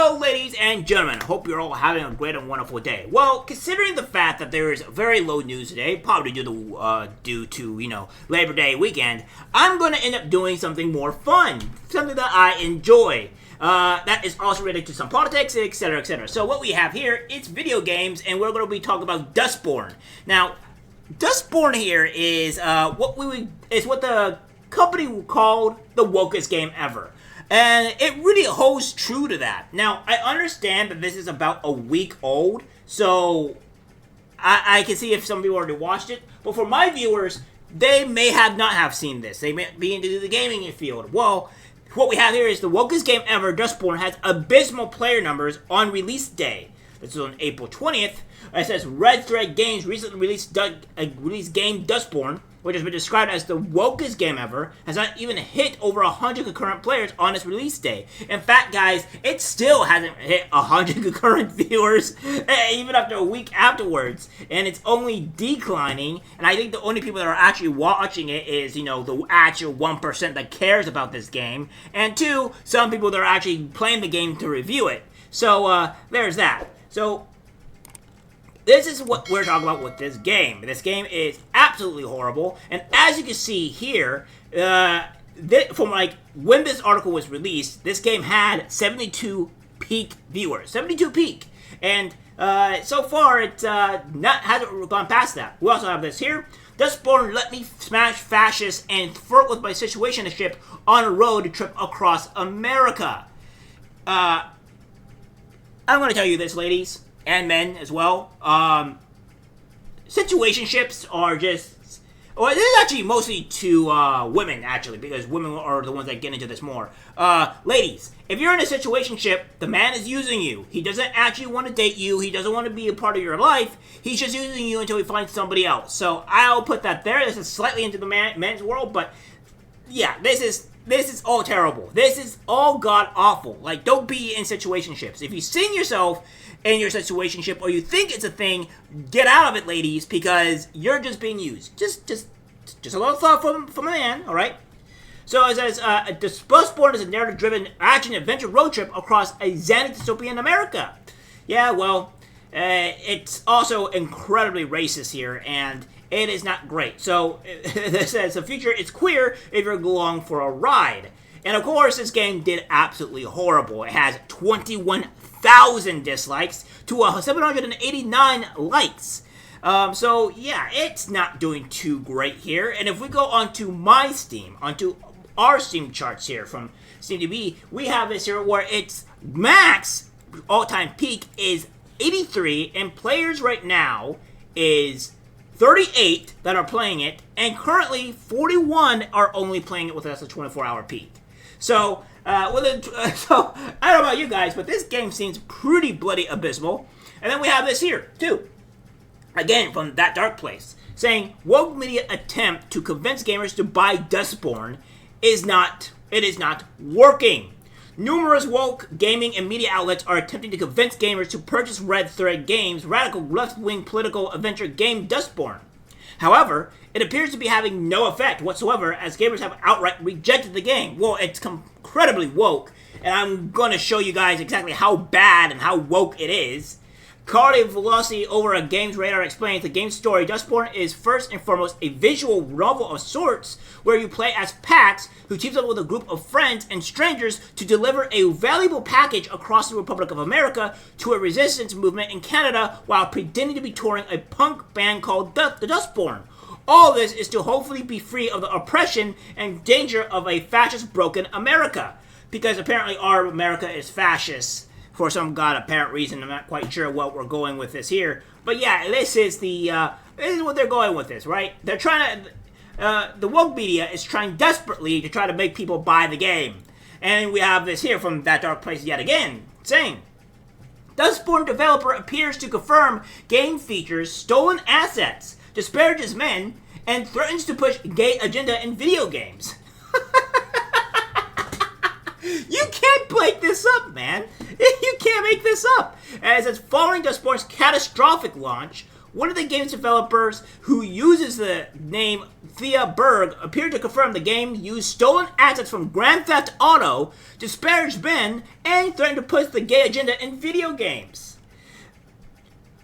Hello, ladies and gentlemen. Hope you're all having a great and wonderful day. Well, considering the fact that there is very low news today, probably due to Labor Day weekend, I'm going to end up doing something more fun, something that I enjoy. That is also related to some politics, etc., etc. So what we have here is video games, and we're going to be talking about Dustborn. Now, Dustborn here is what the company called the wokest game ever. And it really holds true to that. Now, I understand that this is about a week old, so I can see if some people already watched it. But for my viewers, they may not have seen this. They may be into the gaming field. Well, what we have here is the wokest game ever, Dustborn, has abysmal player numbers on release day. This is on April 20th. It says Red Thread Games recently released game Dustborn, which has been described as the wokest game ever, has not even hit over 100 concurrent players on its release day. In fact, guys, it still hasn't hit 100 concurrent viewers, even after a week afterwards, and it's only declining, and I think the only people that are actually watching it is, the actual 1% that cares about this game, and two, some people that are actually playing the game to review it. So, there's that. So, this is what we're talking about with this game. This game is absolutely horrible, and as you can see here, from when this article was released, this game had 72 peak viewers, 72 peak, and so far it hasn't gone past that. We also have this here. Dustborn let me smash fascists and flirt with my situationship on a road trip across America. I'm going to tell you this, ladies. And men as well. Situationships are just... Well, this is actually mostly to women, actually, because women are the ones that get into this more. Ladies, if you're in a situationship, the man is using you. He doesn't actually want to date you. He doesn't want to be a part of your life. He's just using you until he finds somebody else. So I'll put that there. This is slightly into the men's world, but yeah, this is all terrible. This is all god-awful. Like, don't be in situationships. If you sing yourself in your situationship, or you think it's a thing, get out of it, ladies, because you're just being used. Just a little thought from a man, all right? So it says, Dustborn is a narrative-driven action-adventure road trip across a xennic dystopian America. Yeah, well, it's also incredibly racist here, and it is not great. So it says the future is queer if you're along for a ride. And of course, this game did absolutely horrible. It has 21,000 dislikes to 789 likes. So yeah, it's not doing too great here. And if we go onto my Steam, onto our Steam charts here from SteamDB, we have this here where its max all-time peak is 83, and players right now is 38 that are playing it, and currently 41 are only playing it with us a 24-hour peak. So, I don't know about you guys, but this game seems pretty bloody abysmal. And then we have this here, too. Again, from That Dark Place, saying, woke media attempt to convince gamers to buy Dustborn is not working. Numerous woke gaming and media outlets are attempting to convince gamers to purchase Red Thread Games' radical left-wing political adventure game Dustborn. However, it appears to be having no effect whatsoever, as gamers have outright rejected the game. Well, it's incredibly woke, and I'm going to show you guys exactly how bad and how woke it is. Carly Velocity over a Games Radar explains the game's story. Dustborn is first and foremost a visual novel of sorts, where you play as Pax, who teams up with a group of friends and strangers to deliver a valuable package across the Republic of America to a resistance movement in Canada while pretending to be touring a punk band called the Dustborn. All this is to hopefully be free of the oppression and danger of a fascist broken America. Because apparently our America is fascist. For some apparent reason. I'm not quite sure what we're going with this here. But yeah, this is what they're going with this, right? They're trying to, the woke media is trying desperately to try to make people buy the game. And we have this here from That Dark Place yet again, saying, Dustborn developer appears to confirm game features stolen assets, disparages men, and threatens to push gay agenda in video games. You can't make this up, man. You can't make this up. As it's following Dustborn's catastrophic launch, One of the game's developers who uses the name Thea Berg appeared to confirm the game used stolen assets from Grand Theft Auto, disparaged men, and threatened to push the gay agenda in video games.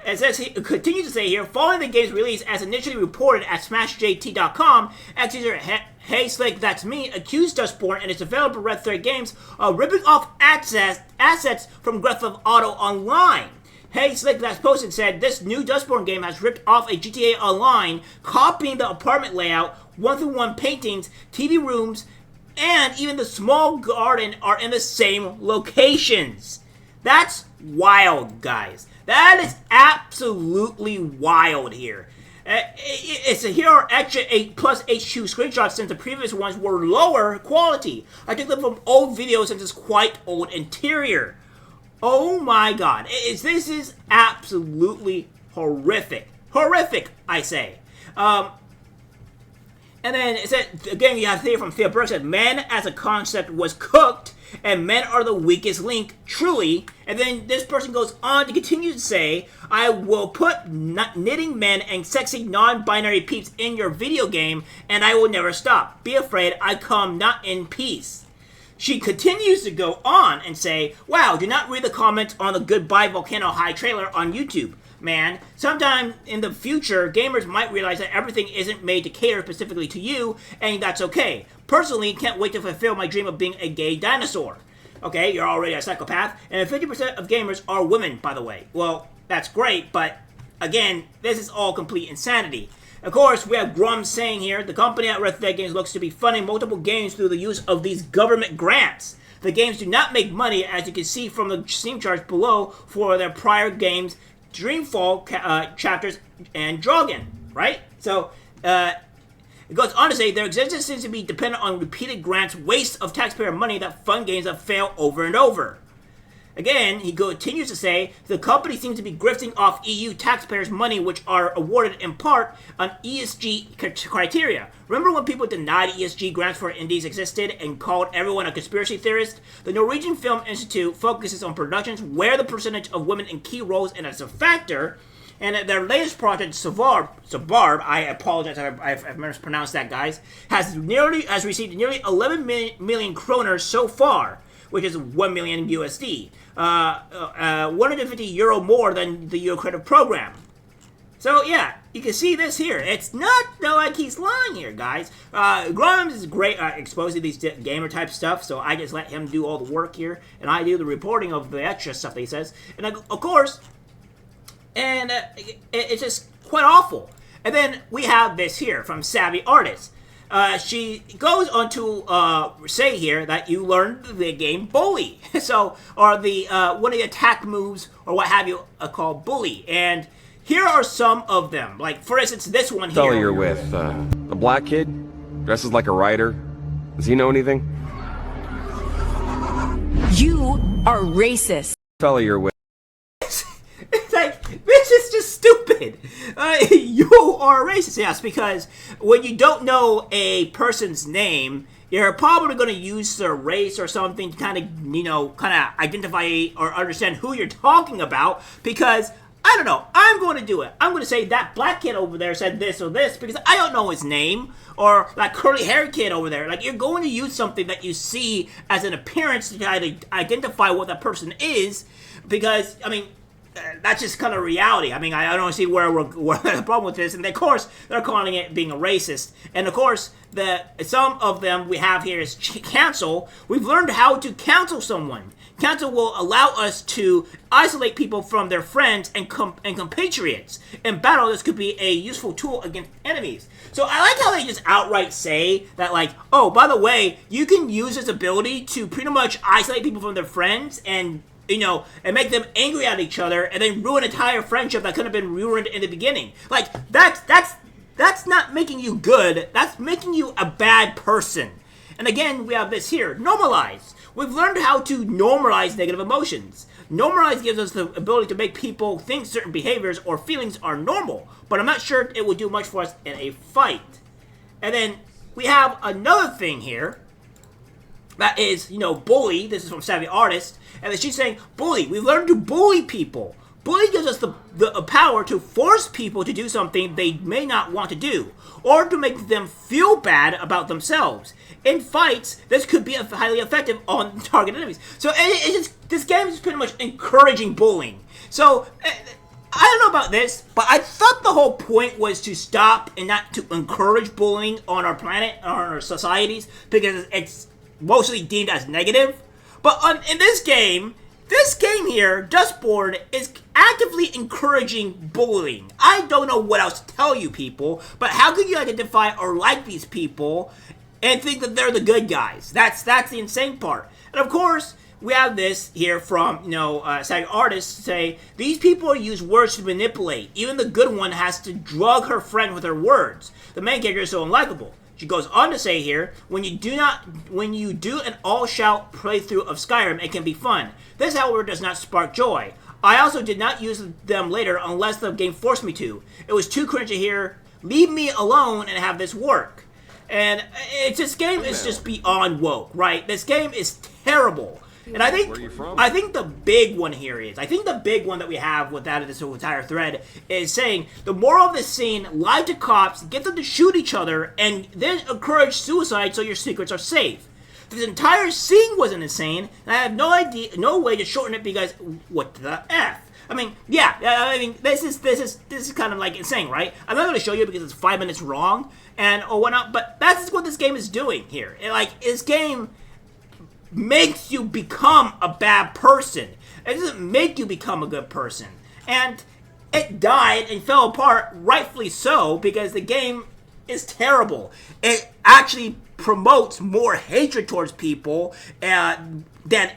It says he continues to say here, following the game's release, as initially reported at SmashJT.com, ex-user Hey Slick That's Me accused Dustborn and its developer Red Thread Games of ripping off assets from Grand Theft Auto Online. Hey Slick That's posted said this new Dustborn game has ripped off a GTA Online, copying the apartment layout, one-to-one paintings, TV rooms, and even the small garden are in the same locations. That's wild, guys. That is absolutely wild here. Here are extra 8 plus H2 screenshots since the previous ones were lower quality. I took them from old videos since it's quite old interior. Oh my god. This is absolutely horrific. Horrific, I say. And then it said, again, you have here from Thea Berg said, men as a concept was cooked, and men are the weakest link, truly. And then this person goes on to continue to say, I will put knitting men and sexy non-binary peeps in your video game, and I will never stop. Be afraid, I come not in peace. She continues to go on and say, wow, do not read the comments on the Goodbye Volcano High trailer on YouTube. Man, sometime in the future, gamers might realize that everything isn't made to cater specifically to you, and that's okay. Personally, can't wait to fulfill my dream of being a gay dinosaur. Okay, you're already a psychopath, and 50% of gamers are women, by the way. Well, that's great, but again, this is all complete insanity. Of course, we have Grum saying here, the company at Red Thread Games looks to be funding multiple games through the use of these government grants. The games do not make money, as you can see from the Steam charts below for their prior games, Dreamfall chapters and Drogon, right? So, it goes on to say, their existence seems to be dependent on repeated grants, waste of taxpayer money that fund games that fail over and over. Again, he continues to say, the company seems to be grifting off EU taxpayers' money, which are awarded in part on ESG criteria. Remember when people denied ESG grants for indies existed and called everyone a conspiracy theorist? The Norwegian Film Institute focuses on productions where the percentage of women in key roles and as a factor. And their latest project, Sabarb, I apologize if I've mispronounced that, guys, has received nearly 11 million kroner so far, which is 1 million USD, 150 euro more than the Euro Credit Program. So yeah, you can see this here. It's not like he's lying here, guys. Grimes is great at exposing these gamer type stuff, so I just let him do all the work here, and I do the reporting of the extra stuff that he says. And of course, and it's just quite awful. And then we have this here from Savvy Artist. She goes on to say here that you learned the game Bully, so or the one of the attack moves or what have you called Bully. And here are some of them. Like for instance, this one here. Fellow you're with, the black kid, dresses like a writer. Does he know anything? You are racist. Fellow you're with. It's like, this is just stupid. You are racist, yes, because when you don't know a person's name, you're probably going to use their race or something to kind of identify or understand who you're talking about, because, I don't know, I'm going to do it. I'm going to say that black kid over there said this or this, because I don't know his name, or that curly-haired kid over there. Like, you're going to use something that you see as an appearance to try to identify what that person is, because, I mean, that's just kind of reality. I mean, I don't see where the problem with this. And of course, they're calling it being a racist. And of course, some of them we have here is cancel. We've learned how to cancel someone. Cancel will allow us to isolate people from their friends and compatriots. In battle, this could be a useful tool against enemies. So I like how they just outright say that, like, oh, by the way, you can use this ability to pretty much isolate people from their friends and and make them angry at each other, and then ruin entire friendship that could have been ruined in the beginning. Like, that's not making you good. That's making you a bad person. And again, we have this here. Normalize. We've learned how to normalize negative emotions. Normalize gives us the ability to make people think certain behaviors or feelings are normal, but I'm not sure it will do much for us in a fight. And then we have another thing here. That is, bully. This is from Savvy Artist. And then she's saying, bully. We've learned to bully people. Bullying gives us the power to force people to do something they may not want to do, or to make them feel bad about themselves. In fights, this could be highly effective on target enemies. So this game is pretty much encouraging bullying. So I don't know about this, but I thought the whole point was to stop and not to encourage bullying on our planet, on our societies, because it's mostly deemed as negative. But in this game here, Dustborn, is actively encouraging bullying. I don't know what else to tell you people, but how can you identify or like these people and think that they're the good guys? That's the insane part. And of course, we have this here from, SAG artists say, these people use words to manipulate. Even the good one has to drug her friend with her words. The main character is so unlikable. She goes on to say here, when you do an all-shout playthrough of Skyrim, it can be fun. This, however, does not spark joy. I also did not use them later unless the game forced me to. It was too cringe to hear, leave me alone and have this work. And this game is just beyond woke, right? This game is terrible. And I think the big one here is, I think the big one that we have with that this entire thread is saying the moral of this scene: lie to cops, get them to shoot each other, and then encourage suicide so your secrets are safe. This entire scene wasn't insane, and I have no way to shorten it because what the F? I mean, yeah, this is kind of like insane, right? I'm not going to show you because it's 5 minutes long and or whatnot, but that's what this game is doing here. This game makes you become a bad person. It doesn't make you become a good person. And it died and fell apart, rightfully so, because the game is terrible. It actually promotes more hatred towards people than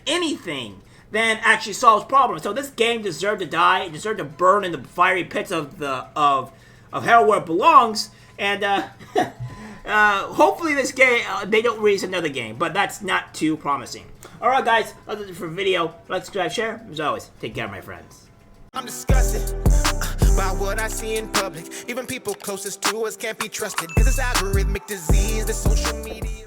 anything, than actually solves problems. So this game deserved to die. It deserved to burn in the fiery pits of hell where it belongs. And hopefully this game, they don't release another game, but that's not too promising. Alright guys, that's it for the video. Like, subscribe, share. As always, take care, my friends. I'm disgusted by what I see in public. Even people closest to us can't be trusted, 'cause it's algorithmic disease, the social media.